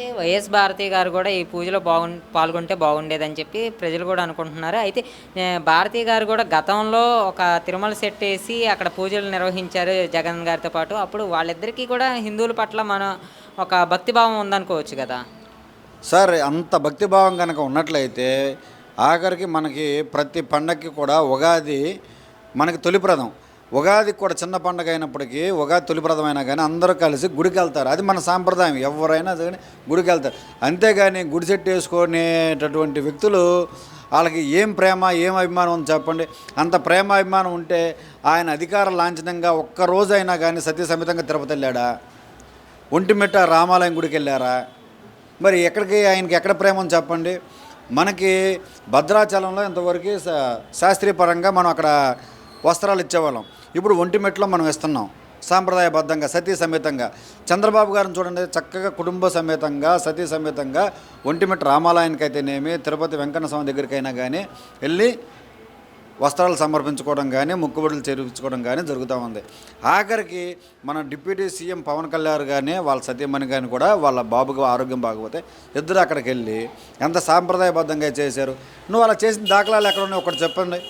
అయితే వైఎస్ భారతి గారు కూడా ఈ పూజలో పాల్గొంటే బాగుండేదని చెప్పి ప్రజలు కూడా అనుకుంటున్నారు. అయితే భారతి గారు కూడా గతంలో ఒక తిరుమల సెట్టేసి అక్కడ పూజలు నిర్వహించారు జగన్ గారితో పాటు. అప్పుడు వాళ్ళిద్దరికీ కూడా హిందువుల పట్ల ఒక భక్తిభావం ఉందనుకోవచ్చు గదా! సార్ అంత భక్తిభావం కనుక ఉన్నట్లయితే ఆఖరికి మనకి ప్రతి పండగకి కూడా ఉగాది మనకి తొలిప్రదం. ఉగాదికి కూడా చిన్న పండగ అయినప్పటికీ ఉగాది తొలిప్రదమైనా కానీ అందరూ కలిసి గుడికి వెళ్తారు. అది మన సాంప్రదాయం. ఎవరైనా కానీ గుడికి వెళ్తారు. అంతేగాని గుడి సెట్ వేసుకునేటటువంటి వ్యక్తులు వాళ్ళకి ఏం ప్రేమ ఏం అభిమానం ఉంది చెప్పండి. అంత ప్రేమ అభిమానం ఉంటే ఆయన అధికార లాంఛనంగా ఒక్కరోజైనా కానీ సతీ సమేతంగా తిరుపతి వెళ్ళాడా? ఒంటిమిట్ట రామాలయం గుడికి వెళ్ళారా? మరి ఎక్కడికి ఆయనకి ఎక్కడ ప్రేమ ఉంది చెప్పండి. మనకి భద్రాచలంలో ఇంతవరకు శాస్త్రీయపరంగా మనం అక్కడ వస్త్రాలు ఇచ్చేవాళ్ళం. ఇప్పుడు ఒంటిమిట్టలో మనం ఇస్తున్నాం సాంప్రదాయబద్ధంగా సతీ సమేతంగా. చంద్రబాబు గారిని చూడండి, చక్కగా కుటుంబ సమేతంగా సతీ సమేతంగా ఒంటిమిట్ట రామాలయానికి అయితేనేమి, తిరుపతి వెంకన్న స్వామి దగ్గరికైనా కానీ వెళ్ళి వస్త్రాలు సమర్పించుకోవడం కానీ, ముక్కుబడులు చేర్పించుకోవడం కానీ జరుగుతూ ఉంది. ఆఖరికి మన డిప్యూటీ సీఎం పవన్ కళ్యాణ్ కానీ వాళ్ళ సతీమణి కానీ కూడా వాళ్ళ బాబుకి ఆరోగ్యం బాగపోతే ఇద్దరు అక్కడికి వెళ్ళి ఎంత సాంప్రదాయబద్ధంగా చేశారు. నువ్వు అలా చేసిన దాఖలాలు ఎక్కడ ఉన్నాయి ఒకటి చెప్పండి.